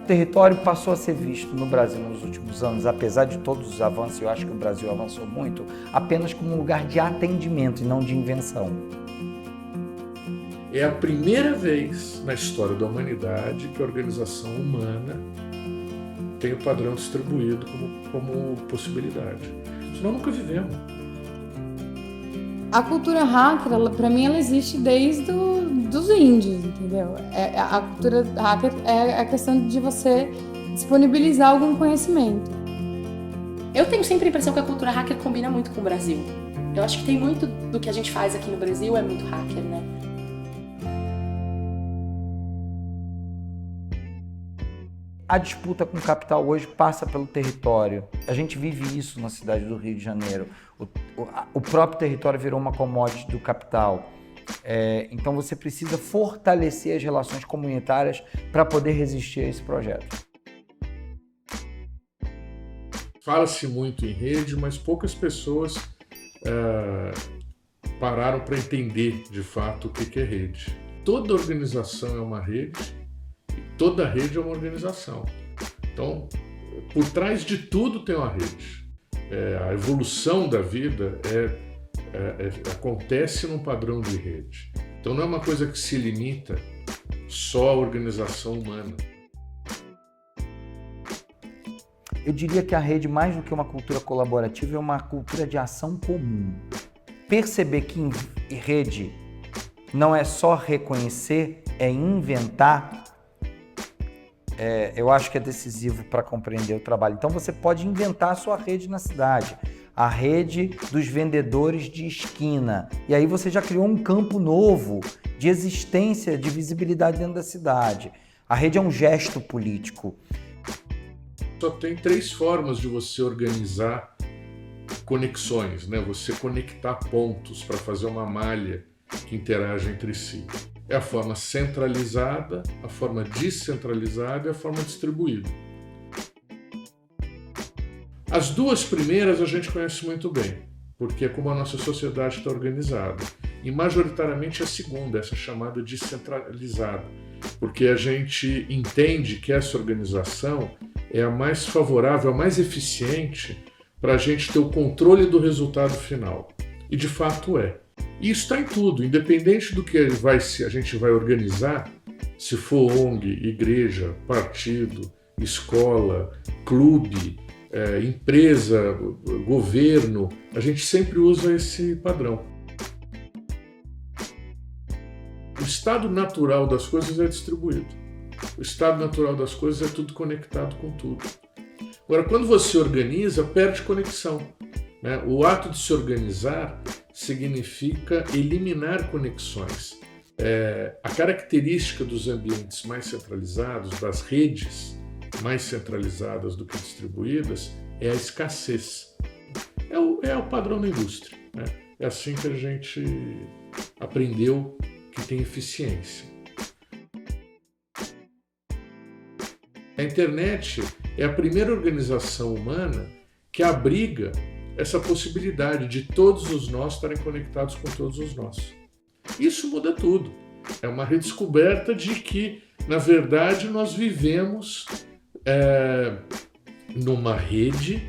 O território passou a ser visto no Brasil nos últimos anos, apesar de todos os avanços, eu acho que o Brasil avançou muito, apenas como um lugar de atendimento e não de invenção. É a primeira vez na história da humanidade que a organização humana tem o padrão distribuído como possibilidade. Senão nunca vivemos. A cultura hacker, para mim, ela existe desde dos índios, entendeu? A cultura hacker é a questão de você disponibilizar algum conhecimento. Eu tenho sempre a impressão que a cultura hacker combina muito com o Brasil. Eu acho que tem muito do que a gente faz aqui no Brasil é muito hacker, né? A disputa com o capital hoje passa pelo território. A gente vive isso na cidade do Rio de Janeiro. O próprio território virou uma commodity do capital. Então você precisa fortalecer as relações comunitárias para poder resistir a esse projeto. Fala-se muito em rede, mas poucas pessoas pararam para entender de fato o que é rede. Toda organização é uma rede. Toda rede é uma organização. Então, por trás de tudo tem uma rede. A evolução da vida acontece num padrão de rede. Então, não é uma coisa que se limita só à organização humana. Eu diria que a rede, mais do que uma cultura colaborativa, é uma cultura de ação comum. Perceber que em rede não é só reconhecer, é inventar. Eu acho que é decisivo para compreender o trabalho. Então você pode inventar a sua rede na cidade, a rede dos vendedores de esquina. E aí você já criou um campo novo de existência, de visibilidade dentro da cidade. A rede é um gesto político. Só tem 3 formas de você organizar conexões, né? Você conectar pontos para fazer uma malha que interage entre si. É a forma centralizada, a forma descentralizada e a forma distribuída. As 2 primeiras a gente conhece muito bem, porque é como a nossa sociedade está organizada. E majoritariamente a segunda, essa chamada descentralizada, porque a gente entende que essa organização é a mais favorável, a mais eficiente para a gente ter o controle do resultado final. E de fato é. E isso está em tudo, independente do que a gente vai organizar, se for ONG, igreja, partido, escola, clube, empresa, governo, a gente sempre usa esse padrão. O estado natural das coisas é distribuído. O estado natural das coisas é tudo conectado com tudo. Agora, quando você organiza, perde conexão, né? O ato de se organizar significa eliminar conexões. A característica dos ambientes mais centralizados, das redes mais centralizadas do que distribuídas, é a escassez. É o padrão da indústria, né? É assim que a gente aprendeu que tem eficiência. A internet é a primeira organização humana que abriga essa possibilidade de todos os nós estarem conectados com todos os nós. Isso muda tudo. É uma redescoberta de que, na verdade, nós vivemos numa rede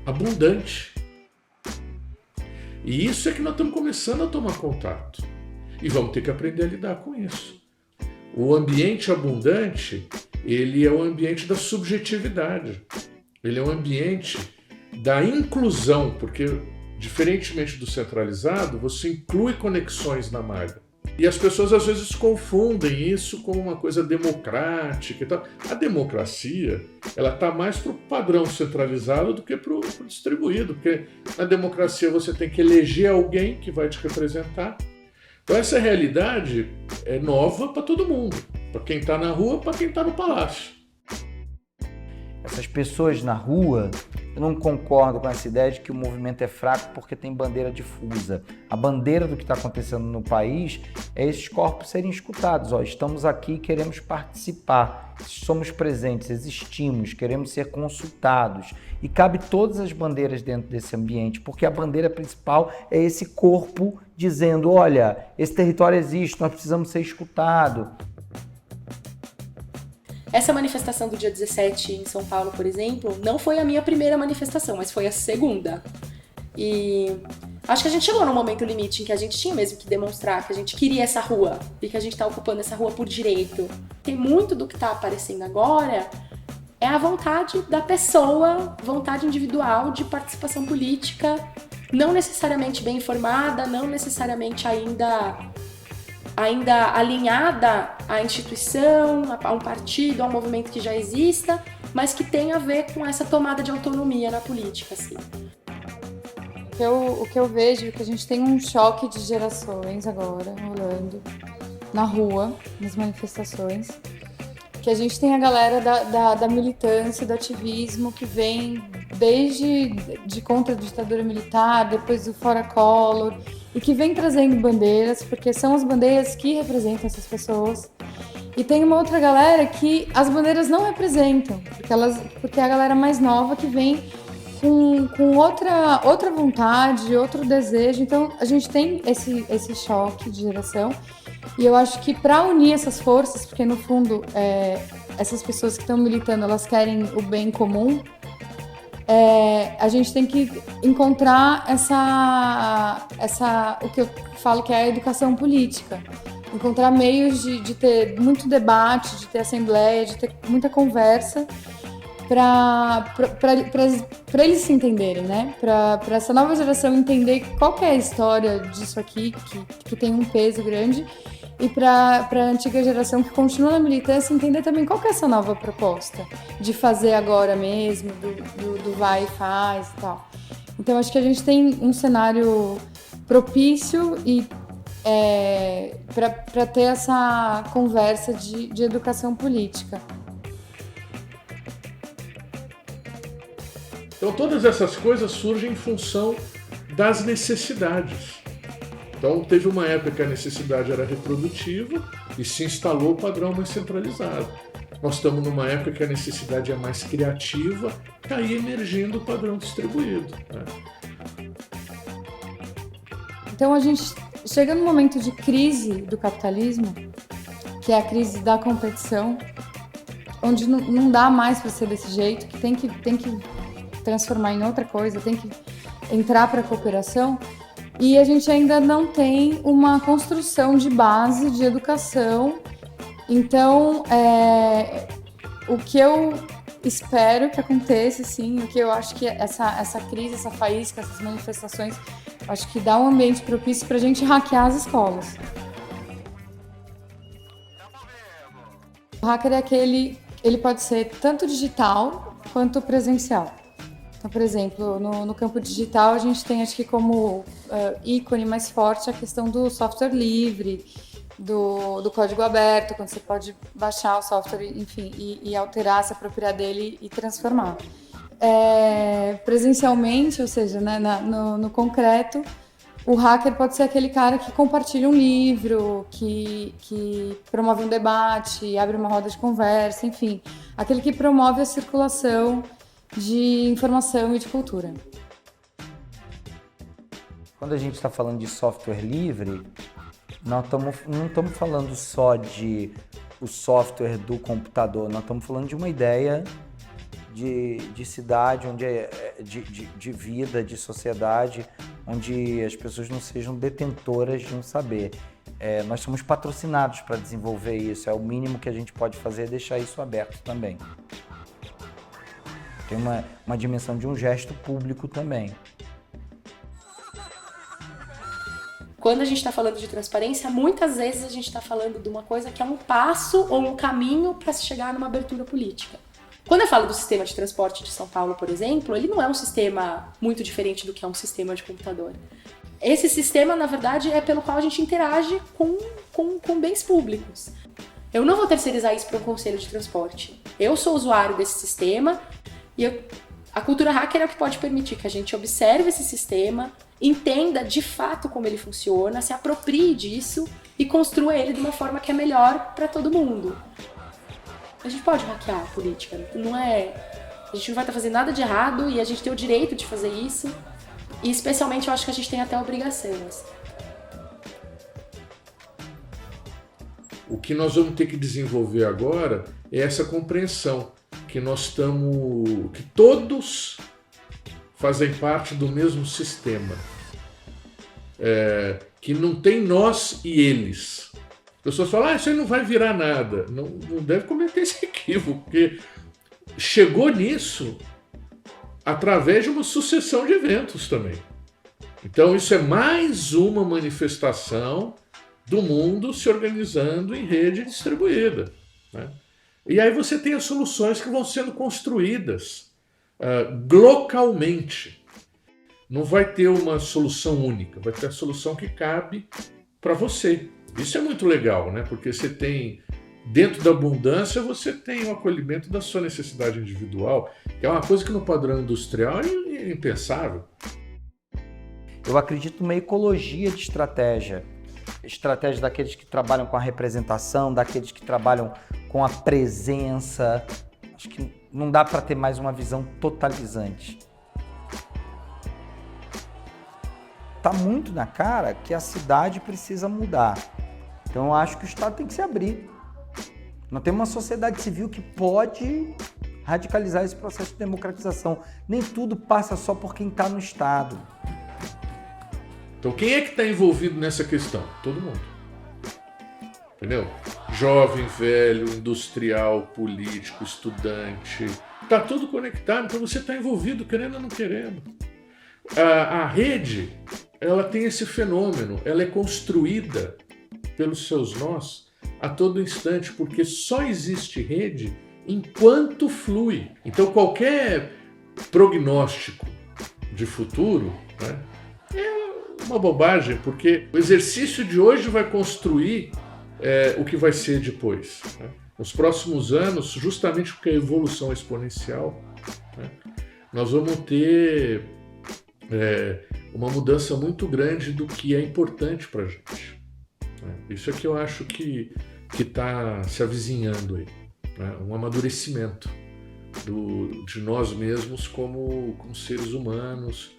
abundante. E isso é que nós estamos começando a tomar contato. E vamos ter que aprender a lidar com isso. O ambiente abundante, ele é o ambiente da subjetividade. Ele é o ambiente da inclusão, porque, diferentemente do centralizado, você inclui conexões na malha. E as pessoas às vezes confundem isso com uma coisa democrática e tal. A democracia, ela está mais para o padrão centralizado do que para o distribuído, porque na democracia você tem que eleger alguém que vai te representar. Então essa realidade é nova para todo mundo, para quem está na rua, para quem está no palácio. Essas pessoas na rua, eu não concordo com essa ideia de que o movimento é fraco porque tem bandeira difusa. A bandeira do que está acontecendo no país é esses corpos serem escutados. Estamos aqui, queremos participar, somos presentes, existimos, queremos ser consultados. E cabe todas as bandeiras dentro desse ambiente, porque a bandeira principal é esse corpo dizendo, olha, esse território existe, nós precisamos ser escutados. Essa manifestação do dia 17 em São Paulo, por exemplo, não foi a minha primeira manifestação, mas foi a segunda. E acho que a gente chegou num momento limite em que a gente tinha mesmo que demonstrar que a gente queria essa rua e que a gente está ocupando essa rua por direito. Tem muito do que está aparecendo agora é a vontade da pessoa, vontade individual de participação política, não necessariamente bem informada, não necessariamente ainda alinhada à instituição, a um partido, a um movimento que já exista, mas que tem a ver com essa tomada de autonomia na política, assim. O que eu vejo é que a gente tem um choque de gerações agora rolando na rua, nas manifestações, que a gente tem a galera da militância, do ativismo, que vem desde de contra a ditadura militar, depois do Fora Collor, e que vem trazendo bandeiras, porque são as bandeiras que representam essas pessoas. E tem uma outra galera que as bandeiras não representam, porque é a galera mais nova que vem com outra vontade, outro desejo. Então a gente tem esse choque de geração. E eu acho que para unir essas forças, porque no fundo essas pessoas que estão militando, elas querem o bem comum, a gente tem que encontrar o que eu falo que é a educação política. Encontrar meios de ter muito debate, de ter assembleia, de ter muita conversa para eles se entenderem, né? Para essa nova geração entender qual que é a história disso aqui, que tem um peso grande, e para a antiga geração que continua na militância entender também qual que é essa nova proposta de fazer agora mesmo, do vai e faz e tal. Então acho que a gente tem um cenário propício e para ter essa conversa de educação política. Então todas essas coisas surgem em função das necessidades. Então teve uma época que a necessidade era reprodutiva e se instalou o padrão mais centralizado. Nós estamos numa época que a necessidade é mais criativa, está aí emergindo o padrão distribuído, né? Então a gente chega num momento de crise do capitalismo, que é a crise da competição, onde não dá mais para ser desse jeito, que tem que transformar em outra coisa, tem que entrar para a cooperação, e a gente ainda não tem uma construção de base de educação. Então, o que eu espero que aconteça, assim, o que eu acho que essa crise, essa faísca, essas manifestações, acho que dá um ambiente propício para a gente hackear as escolas. O hacker é ele pode ser tanto digital quanto presencial. Então, por exemplo, no campo digital, a gente tem, acho que como ícone mais forte, a questão do software livre, do código aberto, quando você pode baixar o software, enfim, e alterar, se apropriar dele e transformar. Presencialmente, ou seja, né, no concreto, o hacker pode ser aquele cara que compartilha um livro, que promove um debate, abre uma roda de conversa, enfim, aquele que promove a circulação de informação e de cultura. Quando a gente está falando de software livre, não estamos falando só de o software do computador, nós estamos falando de uma ideia de cidade, de vida, de sociedade, onde as pessoas não sejam detentoras de um saber. Nós somos patrocinados para desenvolver isso, é o mínimo que a gente pode fazer, é deixar isso aberto também. Tem uma dimensão de um gesto público também. Quando a gente está falando de transparência, muitas vezes a gente está falando de uma coisa que é um passo ou um caminho para se chegar numa abertura política. Quando eu falo do sistema de transporte de São Paulo, por exemplo, ele não é um sistema muito diferente do que é um sistema de computador. Esse sistema, na verdade, é pelo qual a gente interage com bens públicos. Eu não vou terceirizar isso para um conselho de transporte. Eu sou usuário desse sistema e a cultura hacker é o que pode permitir que a gente observe esse sistema, entenda de fato como ele funciona, se aproprie disso e construa ele de uma forma que é melhor para todo mundo. A gente pode hackear a política, a gente não vai estar fazendo nada de errado e a gente tem o direito de fazer isso. E especialmente eu acho que a gente tem até a obrigação. Assim. O que nós vamos ter que desenvolver agora é essa compreensão que que todos fazem parte do mesmo sistema, que não tem nós e eles. As pessoas falam, isso aí não vai virar nada. Não deve cometer esse equívoco, porque chegou nisso através de uma sucessão de eventos também. Então isso é mais uma manifestação do mundo se organizando em rede distribuída, né? E aí você tem as soluções que vão sendo construídas localmente. Não vai ter uma solução única, vai ter a solução que cabe para você. Isso é muito legal, né? Porque você tem, dentro da abundância, você tem o acolhimento da sua necessidade individual, que é uma coisa que no padrão industrial é impensável. Eu acredito numa ecologia de estratégia daqueles que trabalham com a representação, daqueles que trabalham com a presença. Acho que não dá para ter mais uma visão totalizante. Tá muito na cara que a cidade precisa mudar. Então eu acho que o Estado tem que se abrir. Nós temos uma sociedade civil que pode radicalizar esse processo de democratização. Nem tudo passa só por quem está no Estado. Então quem é que está envolvido nessa questão? Todo mundo. Entendeu? Jovem, velho, industrial, político, estudante. Está tudo conectado, então você está envolvido, querendo ou não querendo. A rede, ela tem esse fenômeno, ela é construída pelos seus nós a todo instante, porque só existe rede enquanto flui. Então qualquer prognóstico de futuro, né, é uma bobagem, porque o exercício de hoje vai construir o que vai ser depois, né? Nos próximos anos, justamente porque a evolução é exponencial, né, nós vamos ter uma mudança muito grande do que é importante para a gente, né? Isso é que eu acho que está se avizinhando aí, né? Um amadurecimento de nós mesmos como seres humanos,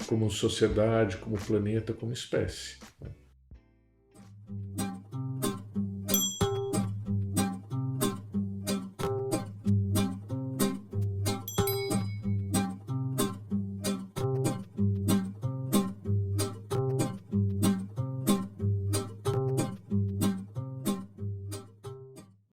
como sociedade, como planeta, como espécie, né?